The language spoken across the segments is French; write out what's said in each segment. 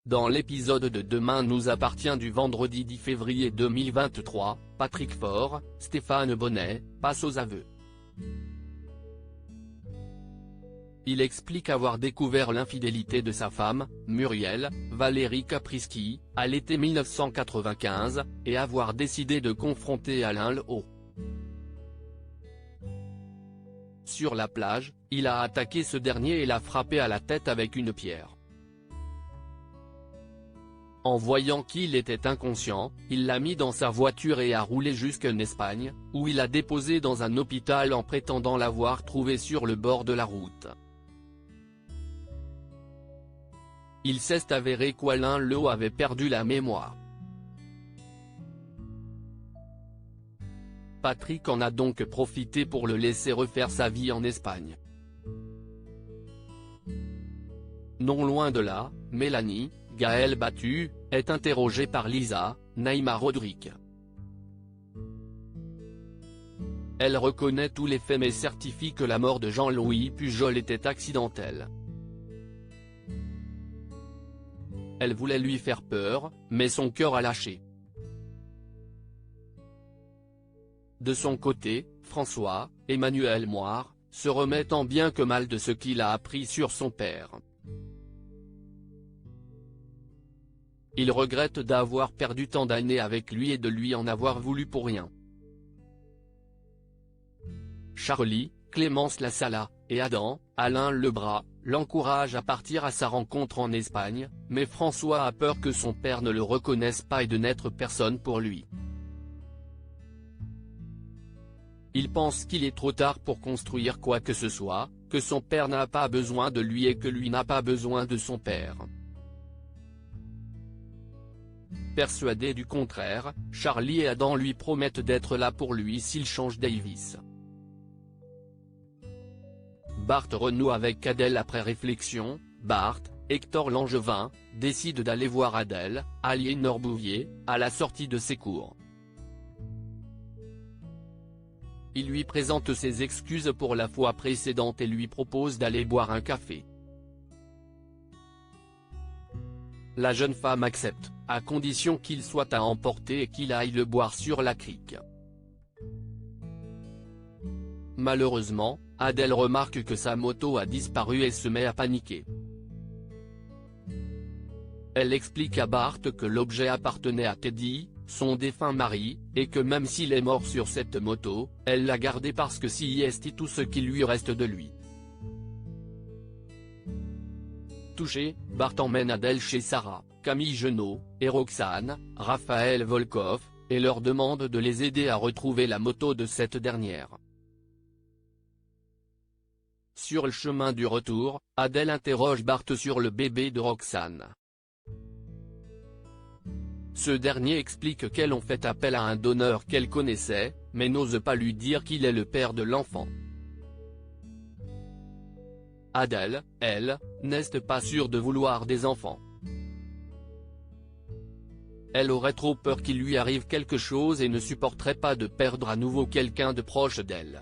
Dans l'épisode de Demain nous appartient du vendredi 10 février 2023, Patrick Faure, Stéphane Bonnet, passe aux aveux. Il explique avoir découvert l'infidélité de sa femme, Muriel, Valérie Caprisky, à l'été 1995, et avoir décidé de confronter Alain Lehaut. Sur la plage, il a attaqué ce dernier et l'a frappé à la tête avec une pierre. En voyant qu'il était inconscient, il l'a mis dans sa voiture et a roulé jusqu'en Espagne, où il l'a déposé dans un hôpital en prétendant l'avoir trouvé sur le bord de la route. Il s'est avéré qu'Alain Lehaut avait perdu la mémoire. Patrick en a donc profité pour le laisser refaire sa vie en Espagne. Non loin de là, Mélanie, Gaëlle Battu, est interrogée par Lisa, Naïma Rodrigue. Elle reconnaît tous les faits mais certifie que la mort de Jean-Louis Pujol était accidentelle. Elle voulait lui faire peur, mais son cœur a lâché. De son côté, François, Emmanuel Moire, se remet tant bien que mal de ce qu'il a appris sur son père. Il regrette d'avoir perdu tant d'années avec lui et de lui en avoir voulu pour rien. Charlie, Clémence Lasala, et Adam, Alain Lebras, l'encouragent à partir à sa rencontre en Espagne, mais François a peur que son père ne le reconnaisse pas et de n'être personne pour lui. Il pense qu'il est trop tard pour construire quoi que ce soit, que son père n'a pas besoin de lui et que lui n'a pas besoin de son père. Persuadé du contraire, Charlie et Adam lui promettent d'être là pour lui s'il change Davis. Bart renoue avec Adèle après réflexion. Bart, Hector Langevin, décide d'aller voir Adèle, Aliénor Bouvier, à la sortie de ses cours. Il lui présente ses excuses pour la fois précédente et lui propose d'aller boire un café. La jeune femme accepte, à condition qu'il soit à emporter et qu'il aille le boire sur la crique. Malheureusement, Adèle remarque que sa moto a disparu et se met à paniquer. Elle explique à Bart que l'objet appartenait à Teddy, son défunt mari, et que même s'il est mort sur cette moto, elle l'a gardé parce que c'y est tout ce qui lui reste de lui. Touché, Bart emmène Adèle chez Sarah, Camille Genot, et Roxane, Raphaël Volkov, et leur demande de les aider à retrouver la moto de cette dernière. Sur le chemin du retour, Adèle interroge Bart sur le bébé de Roxane. Ce dernier explique qu'elles ont fait appel à un donneur qu'elle connaissait, mais n'ose pas lui dire qu'il est le père de l'enfant. Adèle, elle, n'est pas sûre de vouloir des enfants. Elle aurait trop peur qu'il lui arrive quelque chose et ne supporterait pas de perdre à nouveau quelqu'un de proche d'elle.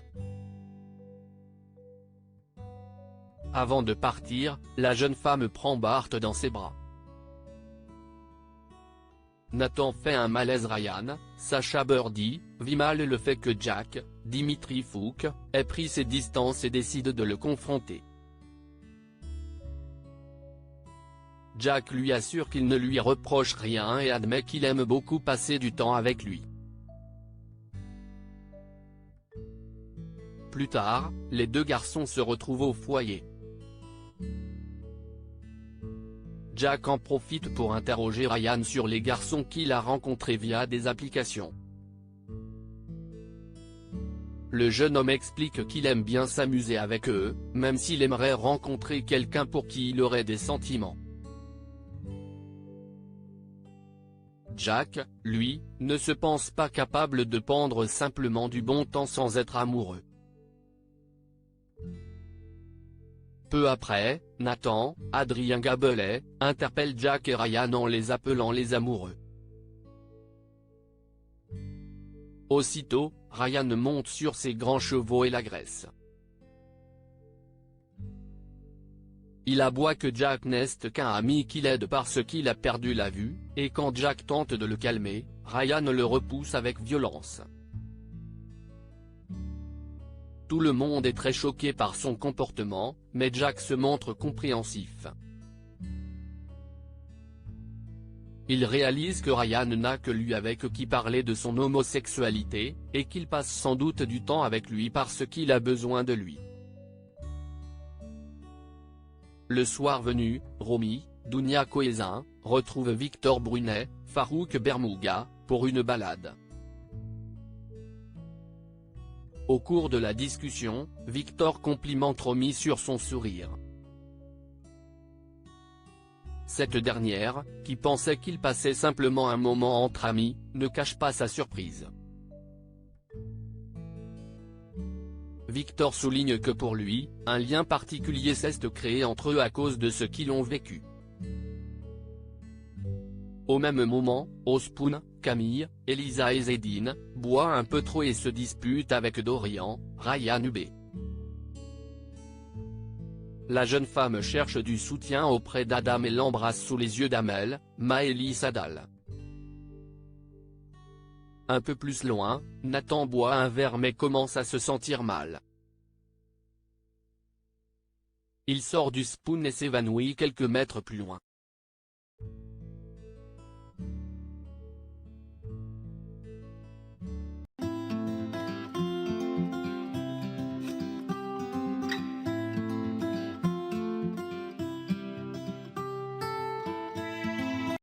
Avant de partir, la jeune femme prend Bart dans ses bras. Nathan fait un malaise Ryan, Sacha Birdie, vit mal le fait que Jack, Dimitri Fouk, ait pris ses distances et décide de le confronter. Jack lui assure qu'il ne lui reproche rien et admet qu'il aime beaucoup passer du temps avec lui. Plus tard, les deux garçons se retrouvent au foyer. Jack en profite pour interroger Ryan sur les garçons qu'il a rencontrés via des applications. Le jeune homme explique qu'il aime bien s'amuser avec eux, même s'il aimerait rencontrer quelqu'un pour qui il aurait des sentiments. Jack, lui, ne se pense pas capable de prendre simplement du bon temps sans être amoureux. Peu après, Nathan, Adrien Gabelet, interpelle Jack et Ryan en les appelant les amoureux. Aussitôt, Ryan monte sur ses grands chevaux et l'agresse. Il aboie que Jack n'est qu'un ami qui l'aide parce qu'il a perdu la vue, et quand Jack tente de le calmer, Ryan le repousse avec violence. Tout le monde est très choqué par son comportement, mais Jack se montre compréhensif. Il réalise que Ryan n'a que lui avec qui parler de son homosexualité, et qu'il passe sans doute du temps avec lui parce qu'il a besoin de lui. Le soir venu, Romy, Dounia Cohézin, retrouve Victor Brunet, Farouk Bermouga, pour une balade. Au cours de la discussion, Victor complimente Romy sur son sourire. Cette dernière, qui pensait qu'il passait simplement un moment entre amis, ne cache pas sa surprise. Victor souligne que pour lui, un lien particulier s'est créé entre eux à cause de ce qu'ils ont vécu. Au même moment, Ospoon, Camille, Elisa et Zedine, boit un peu trop et se disputent avec Dorian, Ryan Hubé. La jeune femme cherche du soutien auprès d'Adam et l'embrasse sous les yeux d'Amel, Maëlys Adal. Un peu plus loin, Nathan boit un verre mais commence à se sentir mal. Il sort du spoon et s'évanouit quelques mètres plus loin.